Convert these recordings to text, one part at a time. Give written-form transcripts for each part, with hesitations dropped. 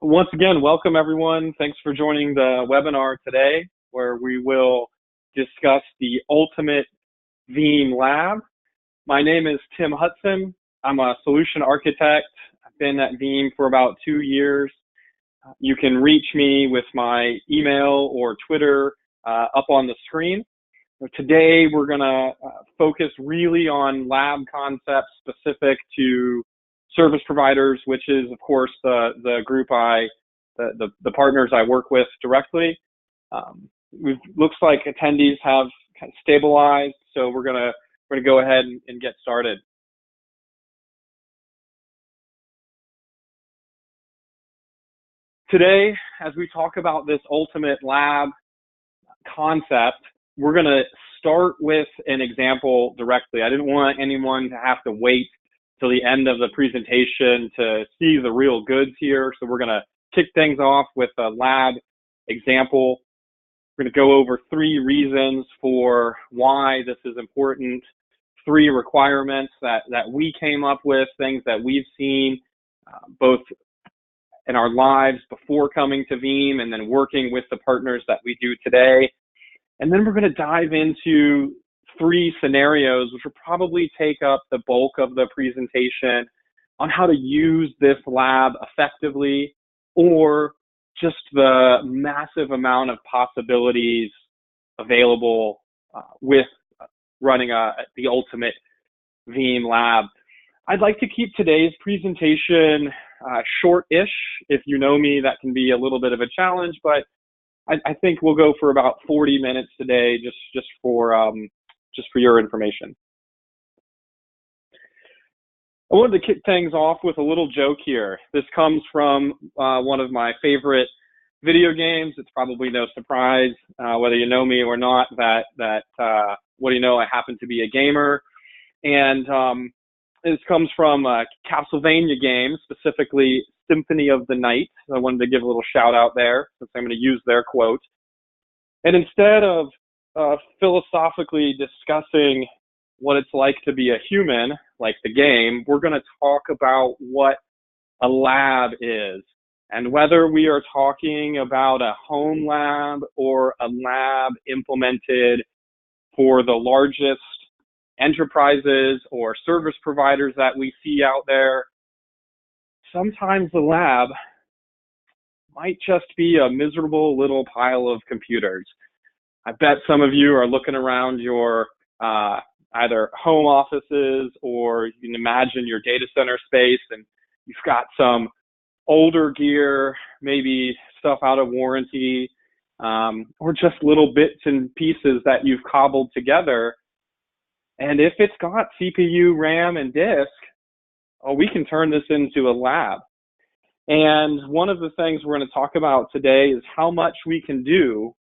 Once again, welcome everyone. Thanks for joining the webinar today, where we will discuss the ultimate Veeam lab. My name is Tim Hudson. I'm a solution architect. I've been at Veeam for about 2 years. You can reach me with my email or Twitter up on the screen. Today, we're going to focus really on lab concepts specific to service providers, which is, of course, the group the partners I work with directly. Looks like attendees have kind of stabilized, so we're gonna go ahead and get started. Today, as we talk about this ultimate lab concept, we're gonna start with an example directly. I didn't want anyone to have to wait till the end of the presentation to see the real goods here. So we're gonna kick things off with a lab example. We're gonna go over 3 reasons for why this is important, 3 requirements that we came up with, things that we've seen both in our lives before coming to Veeam and then working with the partners that we do today. And then we're gonna dive into 3 scenarios, which will probably take up the bulk of the presentation on how to use this lab effectively, or just the massive amount of possibilities available with running the ultimate Veeam lab. I'd like to keep today's presentation short-ish. If you know me, that can be a little bit of a challenge, but I think we'll go for about 40 minutes today, just for your information. I wanted to kick things off with a little joke here. This comes from one of my favorite video games. It's probably no surprise, whether you know me or not, that what do you know, I happen to be a gamer. And this comes from a Castlevania game, specifically Symphony of the Night. I wanted to give a little shout out there, since I'm going to use their quote. And instead of philosophically discussing what it's like to be a human, like the game, we're going to talk about what a lab is, and whether we are talking about a home lab or a lab implemented for the largest enterprises or service providers that we see out there. Sometimes the lab might just be a miserable little pile of computers. I bet some of you are looking around your either home offices, or you can imagine your data center space, and you've got some older gear, maybe stuff out of warranty, or just little bits and pieces that you've cobbled together. And if it's got CPU, RAM, and disk, we can turn this into a lab. And one of the things we're going to talk about today is how much we can do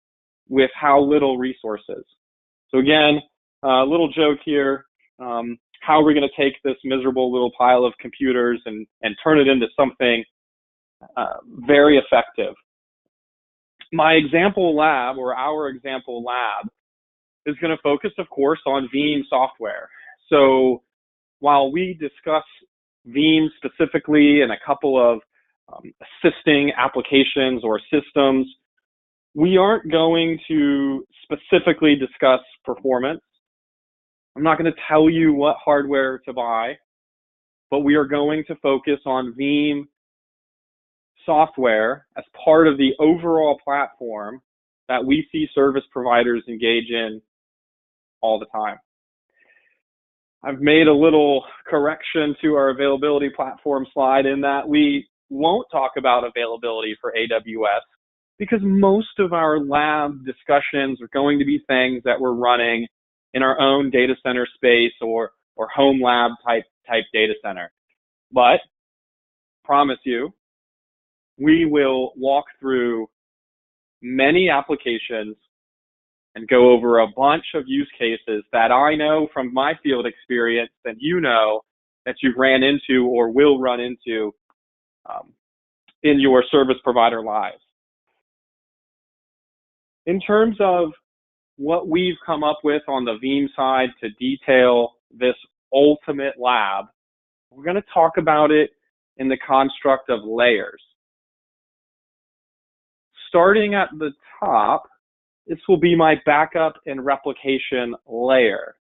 with how little resources. So again, a little joke here. How are we going to take this miserable little pile of computers and turn it into something very effective? My example lab, or our example lab, is going to focus, of course, on Veeam software. So while we discuss Veeam specifically and a couple of assisting applications or systems, we aren't going to specifically discuss performance. I'm not going to tell you what hardware to buy, but we are going to focus on Veeam software as part of the overall platform that we see service providers engage in all the time. I've made a little correction to our availability platform slide in that we won't talk about availability for AWS, because most of our lab discussions are going to be things that we're running in our own data center space or home lab type data center. But promise you, we will walk through many applications and go over a bunch of use cases that I know from my field experience that you know that you've ran into or will run into in your service provider lives. In terms of what we've come up with on the Veeam side to detail this ultimate lab, we're going to talk about it in the construct of layers. starting at the top, this will be my backup and replication layer.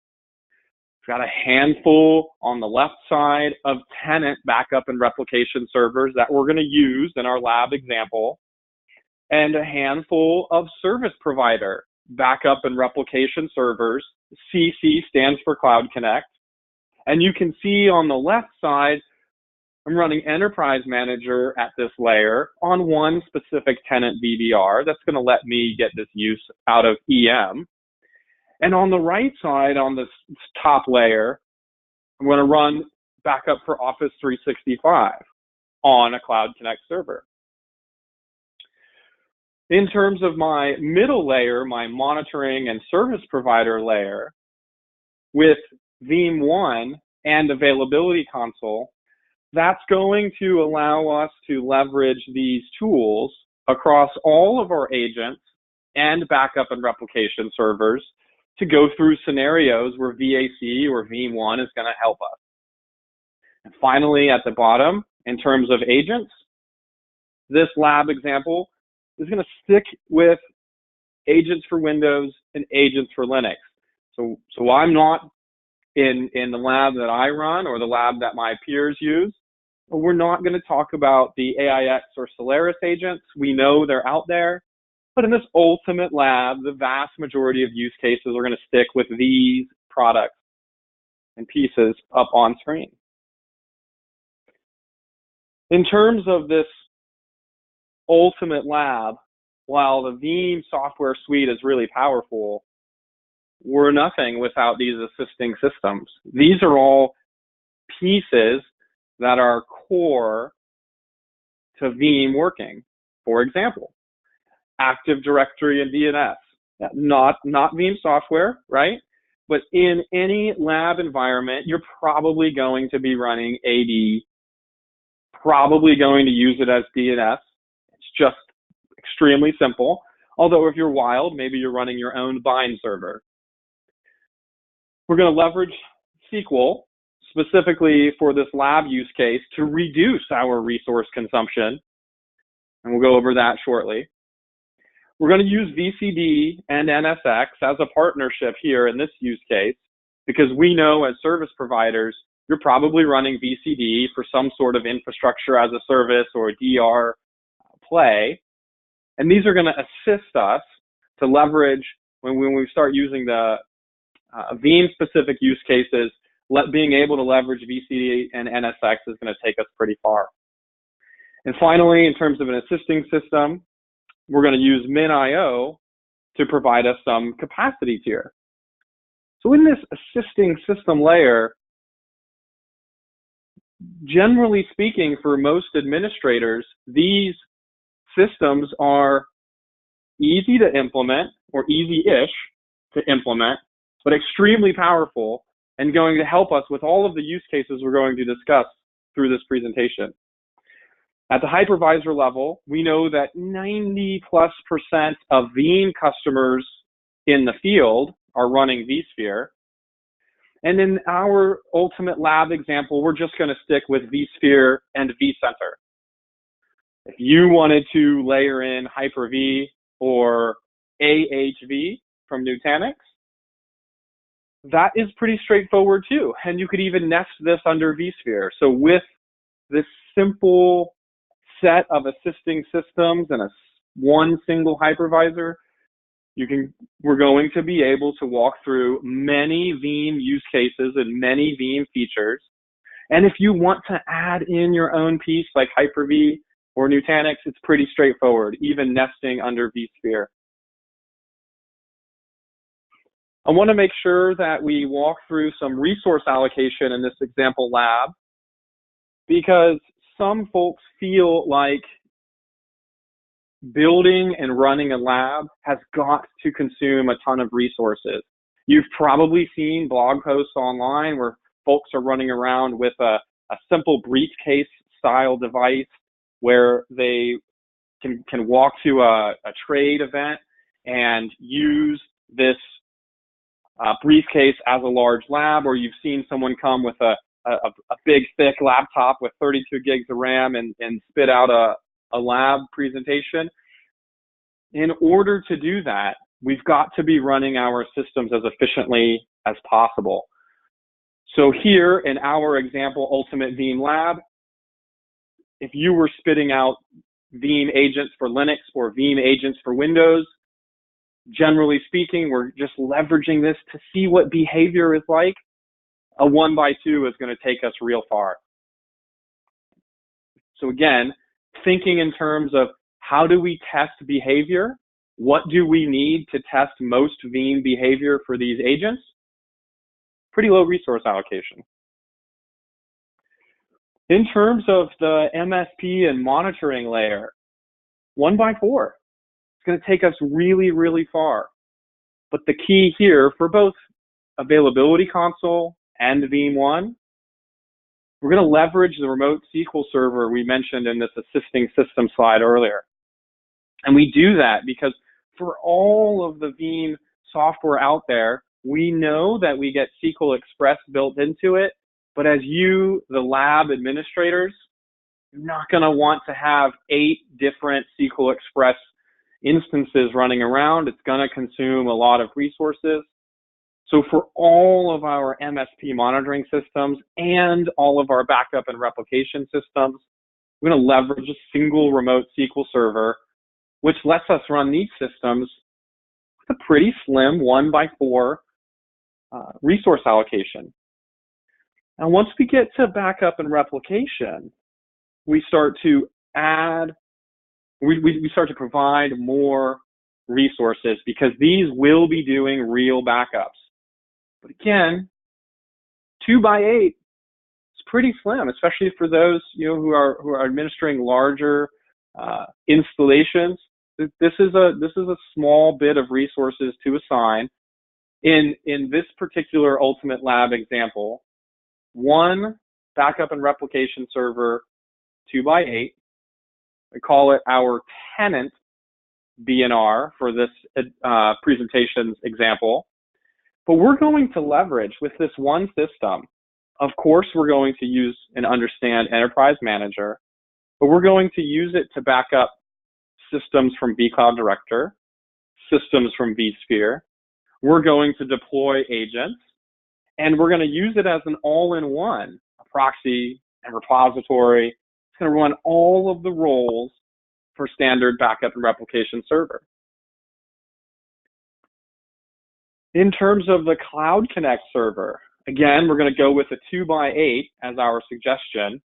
We've got a handful on the left side of tenant backup and replication servers that we're going to use in our lab example, and a handful of service provider backup and replication servers. CC stands for Cloud Connect. And you can see on the left side, I'm running Enterprise Manager at this layer on one specific tenant VDR. That's going to let me get this use out of EM. And on the right side, on this top layer, I'm going to run backup for Office 365 on a Cloud Connect server. In terms of my middle layer, my monitoring and service provider layer, with Veeam One and Availability Console, that's going to allow us to leverage these tools across all of our agents and backup and replication servers to go through scenarios where VAC or Veeam One is going to help us. And finally, at the bottom, in terms of agents, this lab example is going to stick with agents for Windows and agents for Linux. So I'm not in the lab that I run or the lab that my peers use. We're not going to talk about the AIX or Solaris agents. We know they're out there. But in this ultimate lab, the vast majority of use cases are going to stick with these products and pieces up on screen. In terms of this ultimate lab, while the Veeam software suite is really powerful, we're nothing without these assisting systems. These are all pieces that are core to Veeam working. For example, Active Directory and DNS, not Veeam software, right? But in any lab environment, you're probably going to be running AD, probably going to use it as DNS. It's just extremely simple. Although if you're wild, maybe you're running your own bind server. We're going to leverage SQL specifically for this lab use case to reduce our resource consumption. And we'll go over that shortly. We're going to use VCD and NSX as a partnership here in this use case, because we know as service providers, you're probably running VCD for some sort of infrastructure as a service or a DR play. And these are going to assist us to leverage when we start using the Veeam-specific use cases. Being able to leverage VCD and NSX is going to take us pretty far. And finally, in terms of an assisting system, we're going to use MinIO to provide us some capacity tier. So in this assisting system layer, generally speaking, for most administrators, these systems are easy to implement, or easy-ish to implement, but extremely powerful and going to help us with all of the use cases we're going to discuss through this presentation. At the hypervisor level, we know that 90+% of Veeam customers in the field are running vSphere. And in our ultimate lab example, we're just going to stick with vSphere and vCenter. If you wanted to layer in Hyper-V or AHV from Nutanix, that is pretty straightforward too. And you could even nest this under vSphere. So with this simple set of assisting systems and one single hypervisor, we're going to be able to walk through many Veeam use cases and many Veeam features. And if you want to add in your own piece like Hyper-V or Nutanix, it's pretty straightforward, even nesting under vSphere. I want to make sure that we walk through some resource allocation in this example lab, because some folks feel like building and running a lab has got to consume a ton of resources. You've probably seen blog posts online where folks are running around with a simple briefcase style device where they can walk to a trade event and use this briefcase as a large lab, or you've seen someone come with a big, thick laptop with 32 gigs of RAM and spit out a lab presentation. In order to do that, we've got to be running our systems as efficiently as possible. So here in our example, Ultimate Veeam Lab, if you were spitting out Veeam agents for Linux or Veeam agents for Windows, generally speaking, we're just leveraging this to see what behavior is like. A 1x2 is going to take us real far. So again, thinking in terms of how do we test behavior? What do we need to test most Veeam behavior for these agents? Pretty low resource allocation. In terms of the MSP and monitoring layer, 1x4. It's going to take us really, really far. But the key here for both Availability Console and Veeam 1, we're going to leverage the remote SQL server we mentioned in this assisting system slide earlier. And we do that because for all of the Veeam software out there, we know that we get SQL Express built into it, but as you, the lab administrators, you're not going to want to have 8 different SQL Express instances running around. It's going to consume a lot of resources. So for all of our MSP monitoring systems and all of our backup and replication systems, we're going to leverage a single remote SQL server, which lets us run these systems with a pretty slim 1x4 resource allocation. And once we get to backup and replication, we start to we start to provide more resources because these will be doing real backups. But again, 2x8 is pretty slim, especially for those who are administering larger installations. This is a small bit of resources to assign. In this particular Ultimate Lab example, one backup and replication server, 2x8. We call it our tenant BNR for this presentation's example. But we're going to leverage with this one system. Of course, we're going to use and understand Enterprise Manager, but we're going to use it to back up systems from vCloud Director, systems from vSphere. We're going to deploy agents, and we're going to use it as an all-in-one, a proxy and repository. It's going to run all of the roles for standard backup and replication server. In terms of the Cloud Connect server, again, we're going to go with a 2x8 as our suggestion.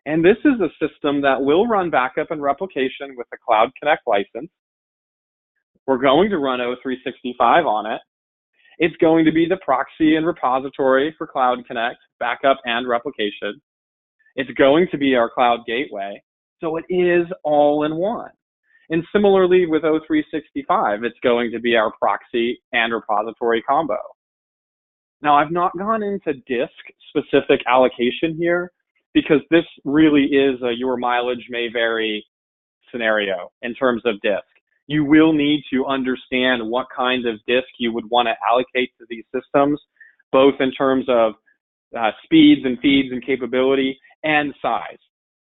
And this is a system that will run backup and replication with a Cloud Connect license. We're going to run O365 on it. It's going to be the proxy and repository for Cloud Connect, backup and replication. It's going to be our cloud gateway. So it is all in one. And similarly with O365, it's going to be our proxy and repository combo. Now, I've not gone into disk-specific allocation here because this really is a your mileage may vary scenario in terms of disk. You will need to understand what kind of disk you would want to allocate to these systems, both in terms of speeds and feeds and capability and size.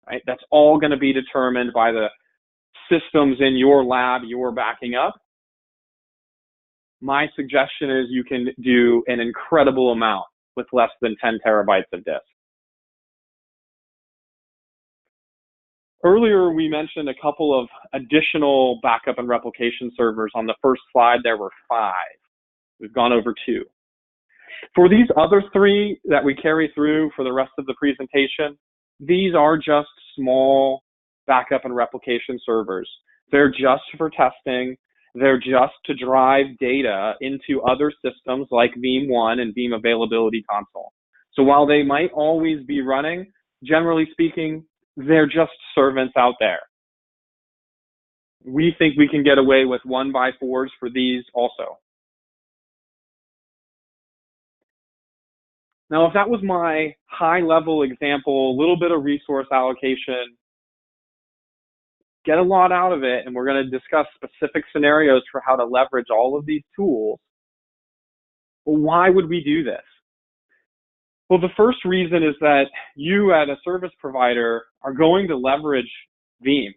Right? That's all going to be determined by the systems in your lab you're backing up. My suggestion is you can do an incredible amount with less than 10 terabytes of disk. Earlier, we mentioned a couple of additional backup and replication servers. On the first slide, there were 5. We've gone over 2. For these other 3 that we carry through for the rest of the presentation, these are just small backup and replication servers. They're just for testing. They're just to drive data into other systems like Veeam 1 and Veeam Availability Console. So while they might always be running, generally speaking, they're just servants out there. We think we can get away with 1x4s for these also. Now, if that was my high-level example, a little bit of resource allocation, get a lot out of it, and we're going to discuss specific scenarios for how to leverage all of these tools. Well, why would we do this? Well, the first reason is that you as a service provider are going to leverage Veeam,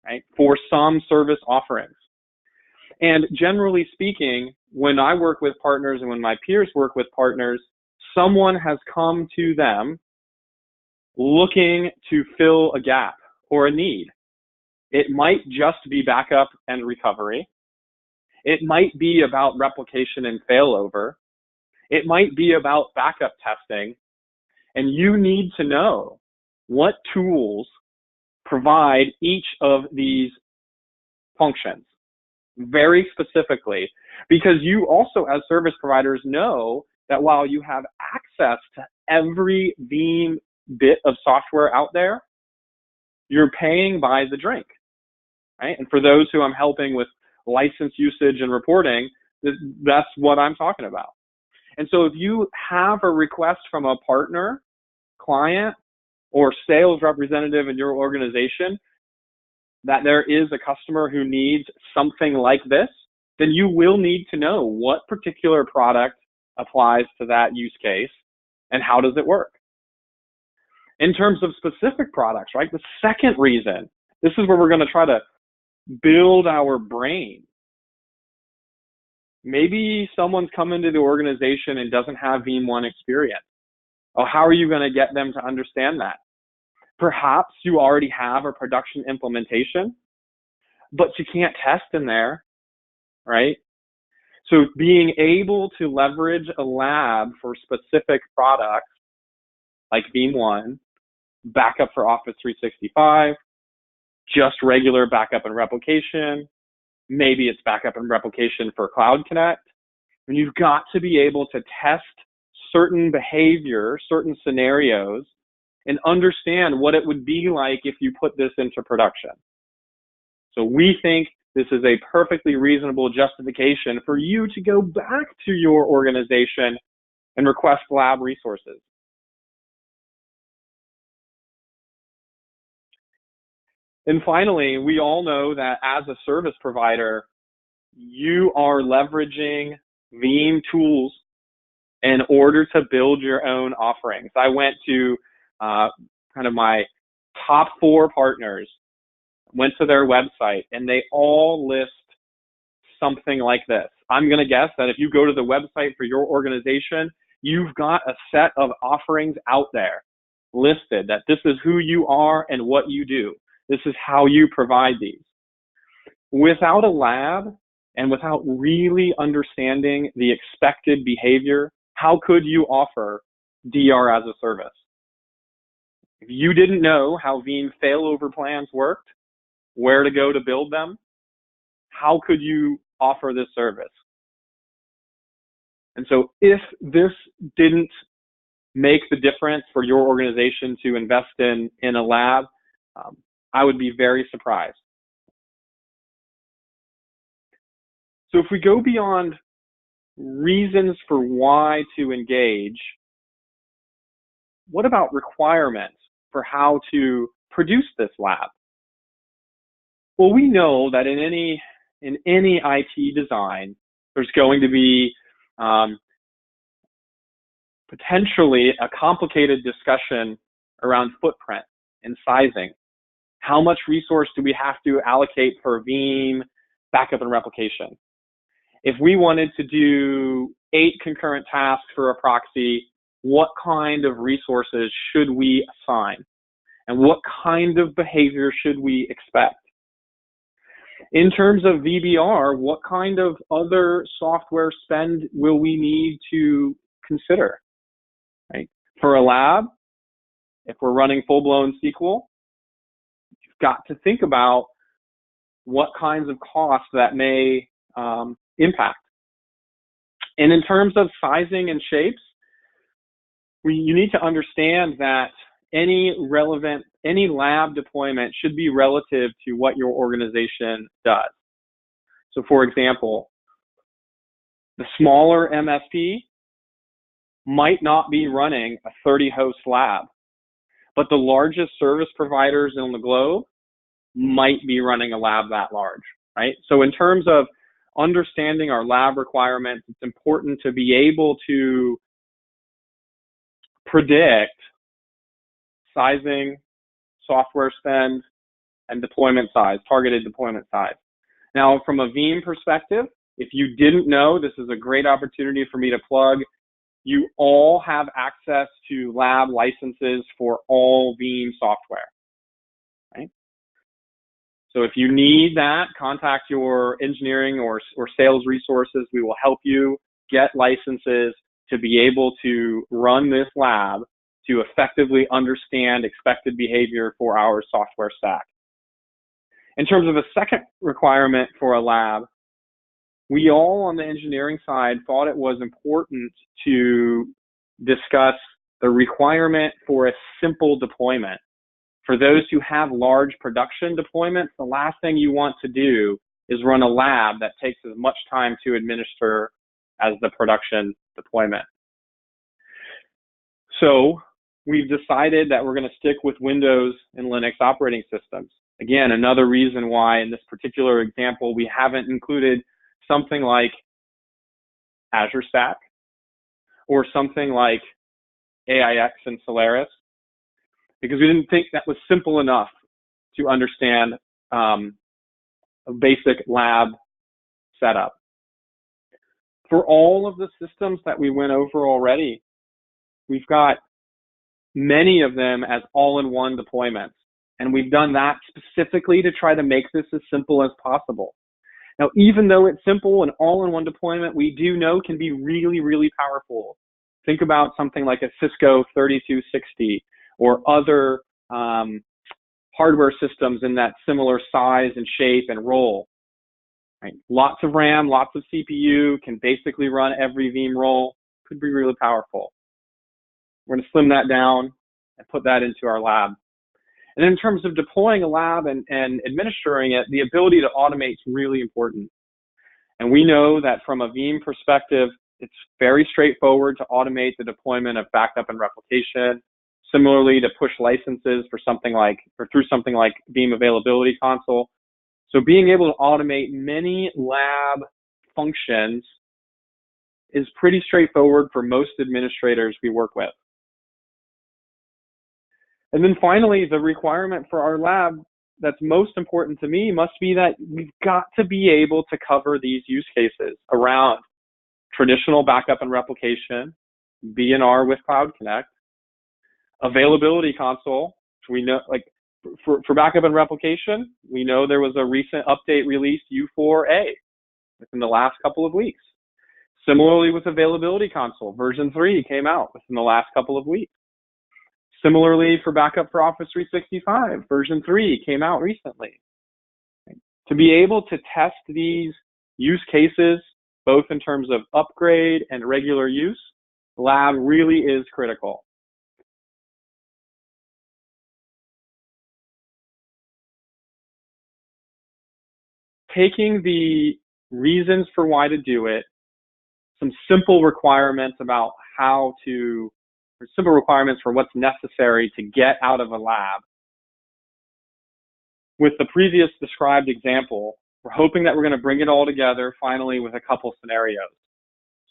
right, for some service offerings. And generally speaking, when I work with partners and when my peers work with partners, someone has come to them looking to fill a gap or a need. It might just be backup and recovery. It might be about replication and failover. It might be about backup testing. And you need to know what tools provide each of these functions very specifically, because you also as service providers know that while you have access to every Veeam bit of software out there, you're paying by the drink, right? And for those who I'm helping with license usage and reporting, that's what I'm talking about. And so if you have a request from a partner, client, or sales representative in your organization that there is a customer who needs something like this, then you will need to know what particular product applies to that use case and how does it work. In terms of specific products, right, the second reason, this is where we're going to try to build our brain. Maybe someone's come into the organization and doesn't have Veeam 1 experience. Oh, how are you going to get them to understand that? Perhaps you already have a production implementation, but you can't test in there, right? So being able to leverage a lab for specific products like Veeam 1, backup for Office 365, just regular backup and replication, maybe it's backup and replication for Cloud Connect, and you've got to be able to test certain behavior, certain scenarios, and understand what it would be like if you put this into production. So we think this is a perfectly reasonable justification for you to go back to your organization and request lab resources. And finally, we all know that as a service provider, you are leveraging Veeam tools in order to build your own offerings. I went to kind of my top 4 partners, went to their website, and they all list something like this. I'm going to guess that if you go to the website for your organization, you've got a set of offerings out there listed, that this is who you are and what you do. This is how you provide these. Without a lab and without really understanding the expected behavior, how could you offer DR as a service? If you didn't know how Veeam failover plans worked, where to go to build them, how could you offer this service? And so if this didn't make the difference for your organization to invest in a lab, I would be very surprised. So if we go beyond reasons for why to engage, what about requirements for how to produce this lab? Well, we know that in any IT design, there's going to be potentially a complicated discussion around footprint and sizing. How much resource do we have to allocate for Veeam backup and replication? If we wanted to do 8 concurrent tasks for a proxy, what kind of resources should we assign? And what kind of behavior should we expect? In terms of VBR, what kind of other software spend will we need to consider? Right? For a lab, if we're running full-blown SQL, you've got to think about what kinds of costs that may impact. And in terms of sizing and shapes, you need to understand that any lab deployment should be relative to what your organization does. So for example, the smaller MSP might not be running a 30-host lab, but the largest service providers in the globe might be running a lab that large, right? So in terms of understanding our lab requirements, it's important to be able to predict sizing, software spend, and deployment size, targeted deployment size. Now, from a Veeam perspective, if you didn't know, this is a great opportunity for me to plug. You all have access to lab licenses for all Veeam software, right? So if you need that, contact your engineering or sales resources. We will help you get licenses to be able to run this lab to effectively understand expected behavior for our software stack. In terms of a second requirement for a lab, we all on the engineering side thought it was important to discuss the requirement for a simple deployment. For those who have large production deployments, the last thing you want to do is run a lab that takes as much time to administer as the production deployment. So we've decided that we're going to stick with Windows and Linux operating systems. Again, another reason why in this particular example, we haven't included something like Azure Stack or something like AIX and Solaris, because we didn't think that was simple enough to understand a basic lab setup. For all of the systems that we went over already, we've got many of them as all-in-one deployments. And we've done that specifically to try to make this as simple as possible. Now, even though it's simple, an all-in-one deployment, we do know can be really, really powerful. Think about something like a Cisco 3260 or other hardware systems in that similar size and shape and role. Right? Lots of RAM, lots of CPU, can basically run every Veeam role, could be really powerful. We're going to slim that down and put that into our lab. And in terms of deploying a lab and administering it, the ability to automate is really important. And we know that from a Veeam perspective, it's very straightforward to automate the deployment of backup and replication. Similarly, to push licenses for something like, or through something like Veeam Availability Console. So being able to automate many lab functions is pretty straightforward for most administrators we work with. And then finally, the requirement for our lab that's most important to me must be that we've got to be able to cover these use cases around traditional backup and replication, B&R with Cloud Connect, Availability Console, which we know, like for backup and replication, we know there was a recent update released U4A within the last couple of weeks. Similarly with Availability Console, version 3 came out within the last couple of weeks. Similarly for backup for Office 365, version 3 came out recently. To be able to test these use cases, both in terms of upgrade and regular use, lab really is critical. Taking the reasons for why to do it, some simple requirements about how to, or simple requirements for what's necessary to get out of a lab. With the previous described example, we're hoping that we're going to bring it all together finally with a couple scenarios.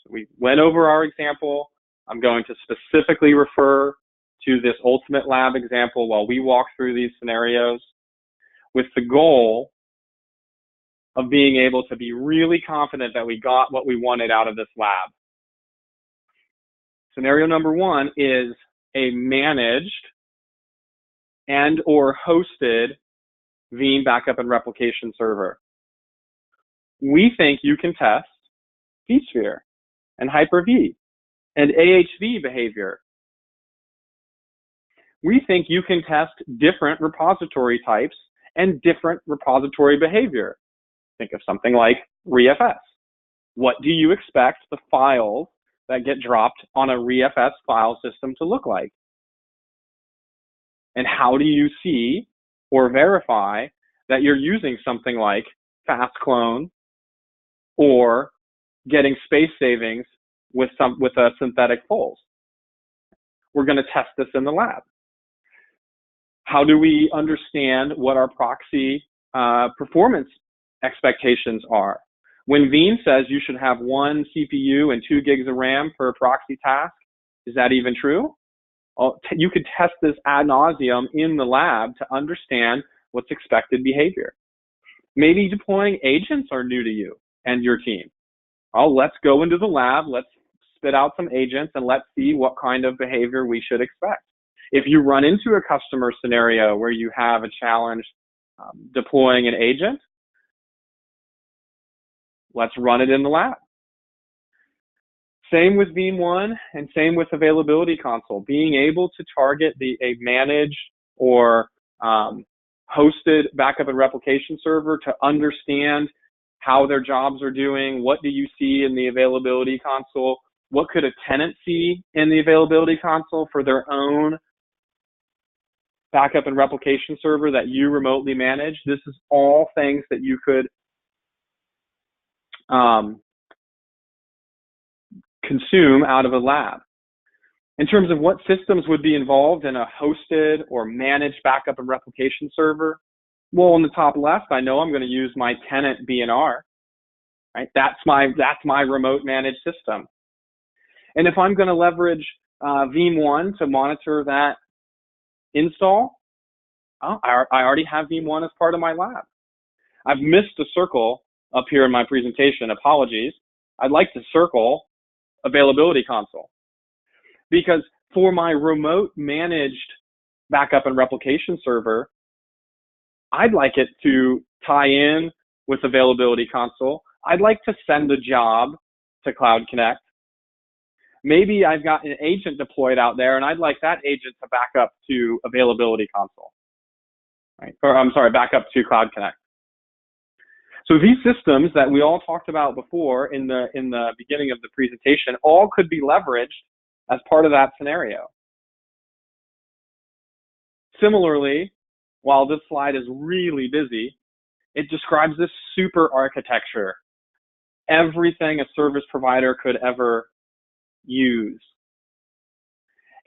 So we went over our example. I'm going to specifically refer to this ultimate lab example while we walk through these scenarios, with the goal of being able to be really confident that we got what we wanted out of this lab. Scenario number one is a managed and or hosted Veeam Backup and Replication server. We think you can test vSphere and Hyper-V and AHV behavior. We think you can test different repository types and different repository behavior. Think of something like ReFS. What do you expect the files that get dropped on a ReFS file system to look like? And how do you see or verify that you're using something like fast clone or getting space savings with a synthetic pulse? We're going to test this in the lab. How do we understand what our proxy performance expectations are? When Veeam says you should have 1 CPU and 2 gigs of RAM per proxy task, is that even true? You could test this ad nauseum in the lab to understand what's expected behavior. Maybe deploying agents are new to you and your team. Well, let's go into the lab, let's spit out some agents, and let's see what kind of behavior we should expect. If you run into a customer scenario where you have a challenge deploying an agent, let's run it in the lab. Same with Veeam One and same with Availability Console. Being able to target a managed or hosted backup and replication server to understand how their jobs are doing, what do you see in the Availability Console, what could a tenant see in the Availability Console for their own backup and replication server that you remotely manage. This is all things that you could consume out of a lab. In terms of what systems would be involved in a hosted or managed backup and replication server, well, in the top left, I know I'm going to use my tenant BNR, right? That's my remote managed system. And if I'm going to leverage Veeam One to monitor that install, I already have Veeam One as part of my lab. I've missed a circle up here in my presentation, apologies. I'd like to circle Availability Console, because for my remote managed backup and replication server, I'd like it to tie in with Availability Console. I'd like to send a job to Cloud Connect. Maybe I've got an agent deployed out there and I'd like that agent to back up to Availability Console, right? Or I'm sorry, back up to Cloud Connect. So these systems that we all talked about before in the beginning of the presentation all could be leveraged as part of that scenario. Similarly, while this slide is really busy, it describes this super architecture, everything a service provider could ever use.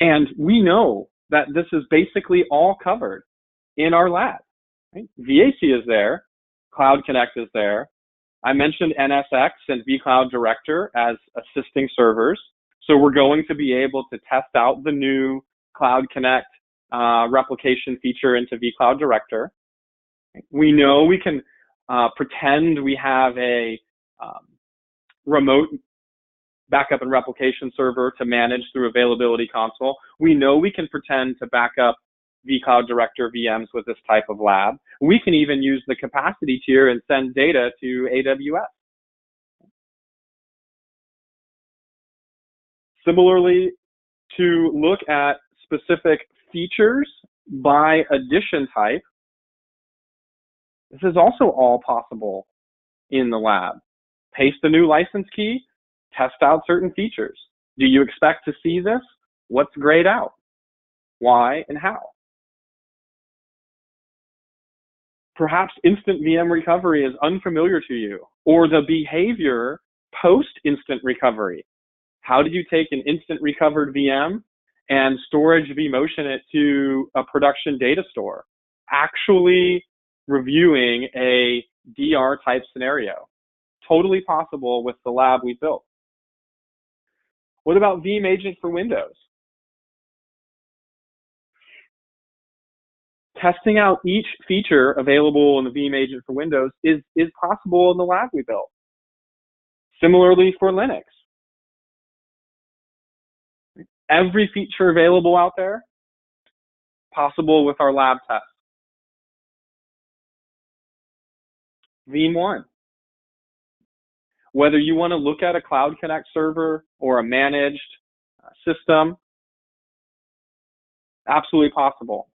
And we know that this is basically all covered in our lab. Right? VAC is there, Cloud Connect is there. I mentioned NSX and vCloud Director as assisting servers. So we're going to be able to test out the new Cloud Connect replication feature into vCloud Director. We know we can pretend we have a remote backup and replication server to manage through Availability Console. We know we can pretend to back up vCloud Director VMs with this type of lab. We can even use the capacity tier and send data to AWS. Similarly, to look at specific features by edition type, this is also all possible in the lab. Paste a new license key, test out certain features. Do you expect to see this? What's grayed out? Why and how? Perhaps instant VM recovery is unfamiliar to you, or the behavior post-instant recovery. How did you take an instant recovered VM and storage vMotion it to a production data store? Actually reviewing a DR type scenario. Totally possible with the lab we built. What about Veeam Agent for Windows? Testing out each feature available in the Veeam Agent for Windows is possible in the lab we built. Similarly for Linux. Every feature available out there, possible with our lab test. Veeam One. Whether you want to look at a Cloud Connect server or a managed system, absolutely possible.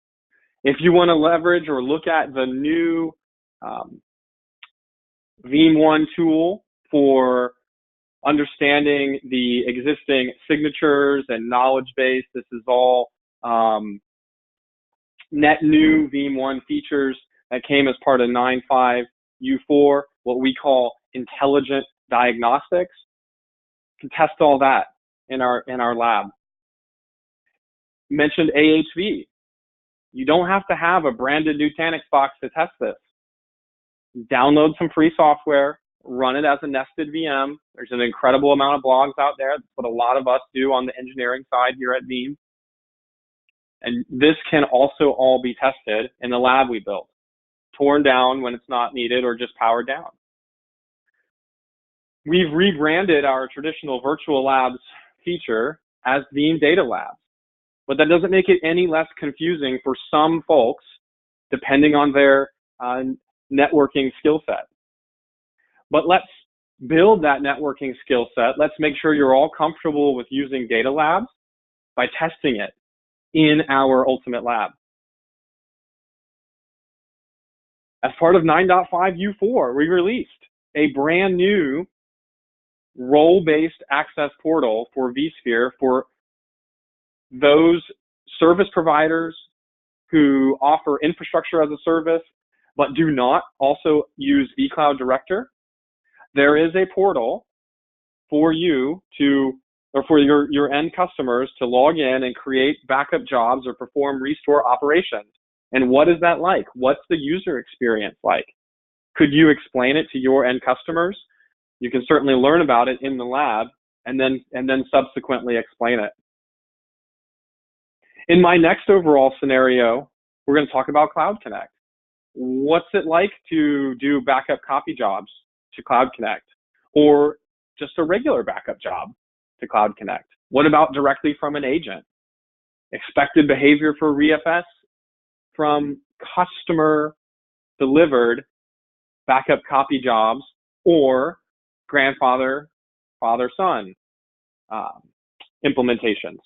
If you want to leverage or look at the new Veeam One tool for understanding the existing signatures and knowledge base, this is all net new Veeam One features that came as part of 9.5 U4, what we call intelligent diagnostics. You can test all that in our lab. Mentioned AHV. You don't have to have a branded Nutanix box to test this. Download some free software, run it as a nested VM. There's an incredible amount of blogs out there. That's what a lot of us do on the engineering side here at Veeam. And this can also all be tested in the lab we built. torn down when it's not needed or just powered down. We've rebranded our traditional virtual labs feature as Veeam Data Labs, but that doesn't make it any less confusing for some folks, depending on their networking skill set. But let's build that networking skill set. Let's make sure you're all comfortable with using Data Labs by testing it in our Ultimate Lab. As part of 9.5 U4, we released a brand new role-based access portal for vSphere for those service providers who offer infrastructure as a service but do not also use vCloud Director. There is a portal for you to, or for your end customers to log in and create backup jobs or perform restore operations. And what is that like? What's the user experience like? Could you explain it to your end customers? You can certainly learn about it in the lab and then subsequently explain it. In my next overall scenario, we're going to talk about Cloud Connect. What's it like to do backup copy jobs to Cloud Connect, or just a regular backup job to Cloud Connect? What about directly from an agent? Expected behavior for REFS from customer delivered backup copy jobs or grandfather, father-son implementations.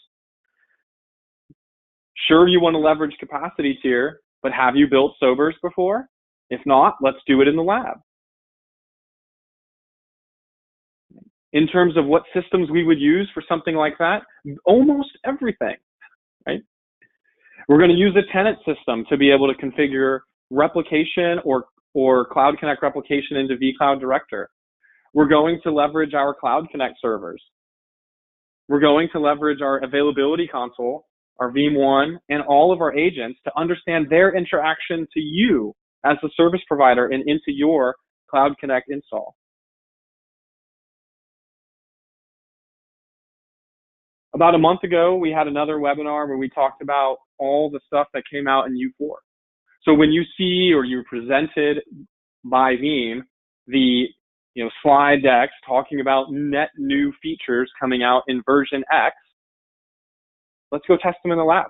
Sure, you want to leverage capacity tier, but have you built SOBRs before? If not, let's do it in the lab. In terms of what systems we would use for something like that, almost everything, right? We're going to use a tenant system to be able to configure replication or Cloud Connect replication into vCloud Director. We're going to leverage our Cloud Connect servers. We're going to leverage our availability console, our Veeam One, and all of our agents to understand their interaction to you as the service provider and into your Cloud Connect install. About a month ago, we had another webinar where we talked about all the stuff that came out in U4. So when you see or you're presented by Veeam the slide decks talking about net new features coming out in version X, let's go test them in the lab.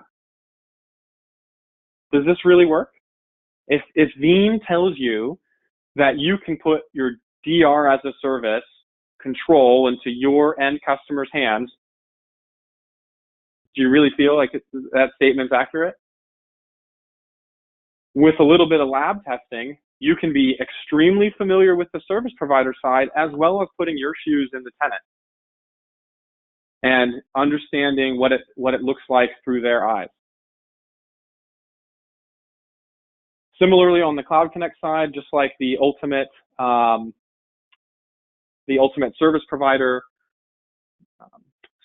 Does this really work? If Veeam tells you that you can put your DR as a service control into your end customer's hands, do you really feel like that statement's accurate? With a little bit of lab testing, you can be extremely familiar with the service provider side as well as putting your shoes in the tenant and understanding what it looks like through their eyes. Similarly, on the Cloud Connect side, just like the ultimate service provider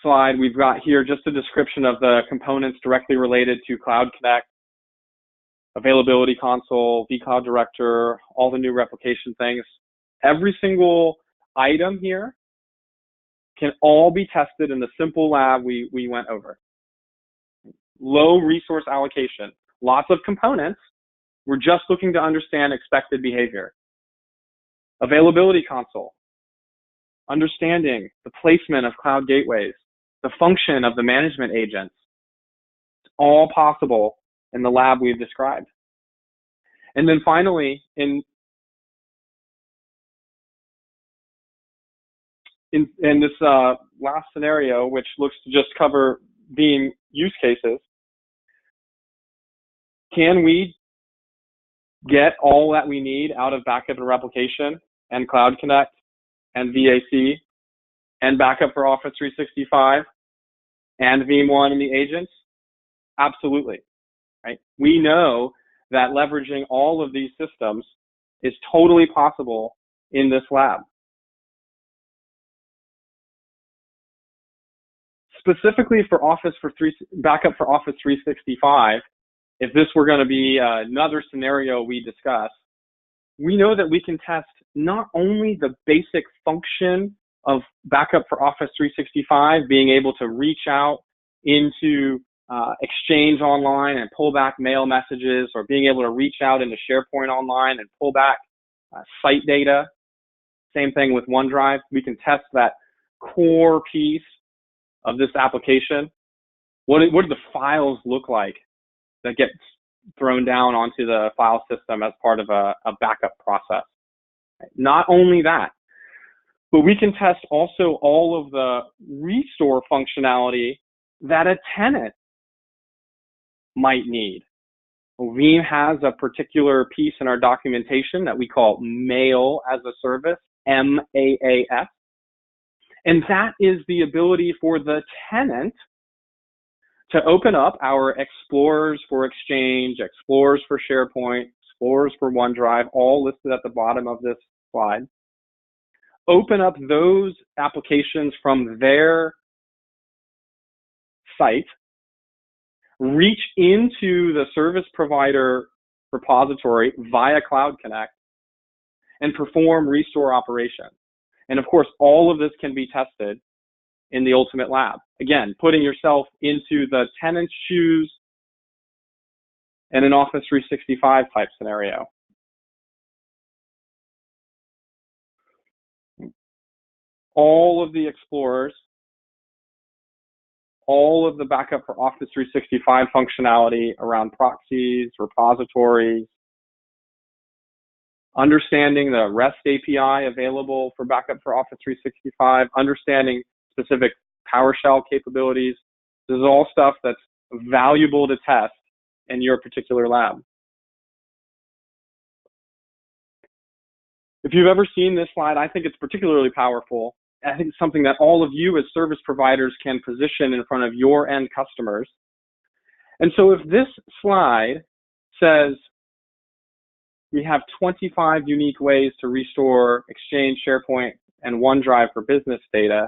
slide, we've got here just a description of the components directly related to Cloud Connect, availability console, vCloud Director, all the new replication things. Every single item here can all be tested in the simple lab we went over. Low resource allocation, lots of components. We're just looking to understand expected behavior. Availability console, understanding the placement of cloud gateways, the function of the management agents. It's all possible in the lab we've described. And then finally, in this last scenario, which looks to just cover Veeam use cases, can we get all that we need out of backup and replication and Cloud Connect and VAC and backup for Office 365 and Veeam One and the agents? Absolutely, right? We know that leveraging all of these systems is totally possible in this lab. Specifically for backup for Office 365, if this were going to be another scenario we discuss, we know that we can test not only the basic function of backup for Office 365, being able to reach out into exchange online and pull back mail messages, or being able to reach out into SharePoint online and pull back site data. Same thing with OneDrive. We can test that core piece of this application. What do the files look like that get thrown down onto the file system as part of a backup process? Not only that, but we can test also all of the restore functionality that a tenant might need. Veeam has a particular piece in our documentation that we call Mail as a Service, MAAS. And that is the ability for the tenant to open up our Explorers for Exchange, Explorers for SharePoint, Explorers for OneDrive, all listed at the bottom of this slide. Open up those applications from their site, reach into the service provider repository via Cloud Connect, and perform restore operations. And of course, all of this can be tested in the Ultimate Lab. Again, putting yourself into the tenant's shoes in an Office 365 type scenario. All of the Explorers, all of the backup for Office 365 functionality around proxies, repositories, understanding the REST API available for backup for Office 365, understanding specific PowerShell capabilities. This is all stuff that's valuable to test in your particular lab. If you've ever seen this slide, I think it's particularly powerful. I think it's something that all of you as service providers can position in front of your end customers. And so if this slide says we have 25 unique ways to restore Exchange, SharePoint, and OneDrive for business data,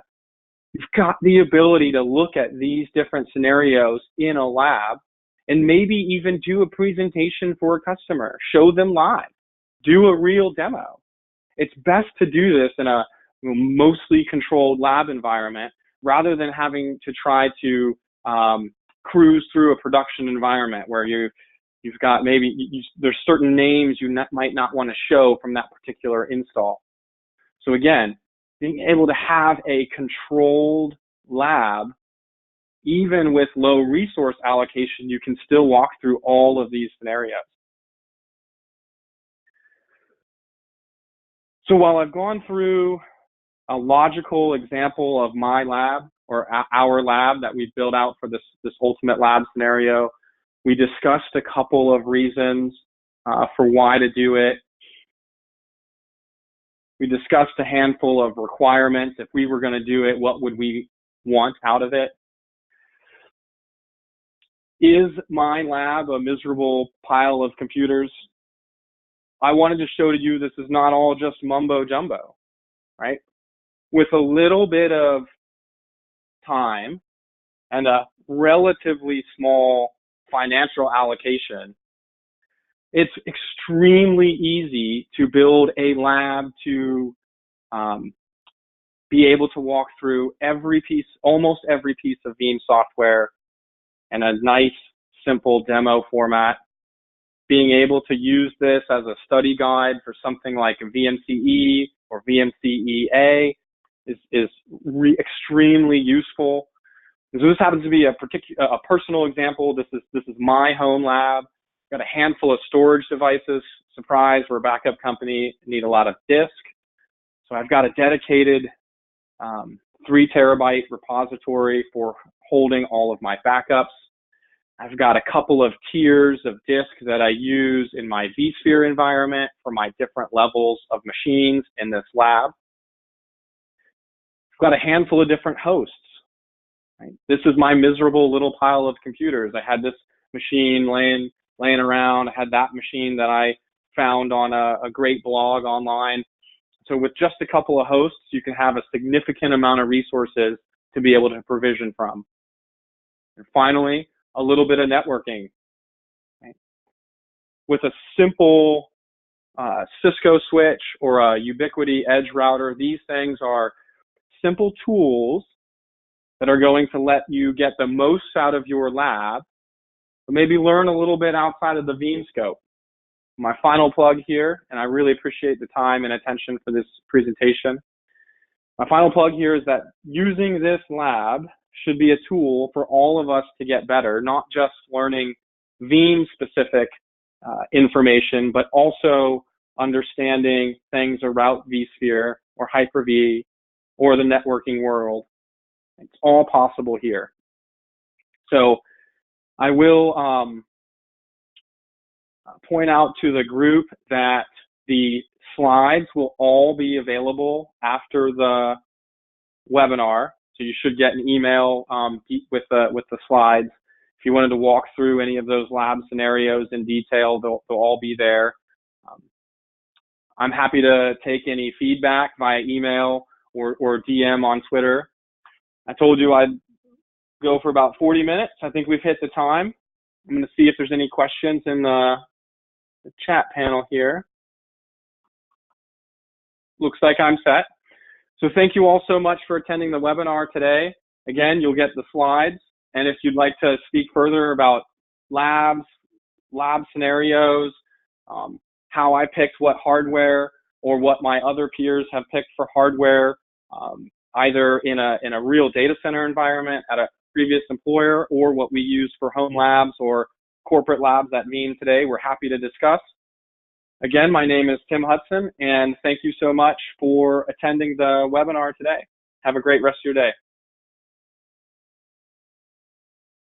you've got the ability to look at these different scenarios in a lab and maybe even do a presentation for a customer, show them live, do a real demo. It's best to do this in a mostly controlled lab environment rather than having to try to cruise through a production environment where you've got maybe there's certain names you might not want to show from that particular install. So again, being able to have a controlled lab, even with low resource allocation, you can still walk through all of these scenarios. So while I've gone through a logical example of my lab or our lab that we've built out for this Ultimate Lab scenario, we discussed a couple of reasons for why to do it. We discussed a handful of requirements. If we were going to do it, what would we want out of it? Is my lab a miserable pile of computers? I wanted to show to you this is not all just mumbo jumbo, right? With a little bit of time and a relatively small financial allocation, it's extremely easy to build a lab to be able to walk through almost every piece of Veeam software in a nice, simple demo format. Being able to use this as a study guide for something like a VMCE or VMCEA is extremely useful. So this happens to be a personal example. This is my home lab. Got a handful of storage devices. Surprise, we're a backup company, need a lot of disk. So I've got a dedicated 3 terabyte repository for holding all of my backups. I've got a couple of tiers of disk that I use in my vSphere environment for my different levels of machines in this lab. I've got a handful of different hosts. Right? This is my miserable little pile of computers. I had this machine laying around. I had that machine that I found on a great blog online. So with just a couple of hosts, you can have a significant amount of resources to be able to provision from. And finally, a little bit of networking. Right? With a simple Cisco switch or a Ubiquiti edge router, these things are simple tools that are going to let you get the most out of your lab, but maybe learn a little bit outside of the Veeam scope. My final plug here, and I really appreciate the time and attention for this presentation. My final plug here is that using this lab should be a tool for all of us to get better, not just learning Veeam specific information, but also understanding things about vSphere or Hyper-V or the networking world. It's all possible here. So I will point out to the group that the slides will all be available after the webinar. So you should get an email with the slides. If you wanted to walk through any of those lab scenarios in detail, they'll all be there. I'm happy to take any feedback via email or DM on Twitter. I told you I'd go for about 40 minutes. I think we've hit the time. I'm going to see if there's any questions in the chat panel here. Looks like I'm set. So thank you all so much for attending the webinar today. Again, you'll get the slides. And if you'd like to speak further about labs, lab scenarios, how I picked what hardware or what my other peers have picked for hardware, either in a real data center environment at a previous employer or what we use for home labs or corporate labs at Veeam today, we're happy to discuss. Again, my name is Tim Hudson, and thank you so much for attending the webinar today. Have a great rest of your day.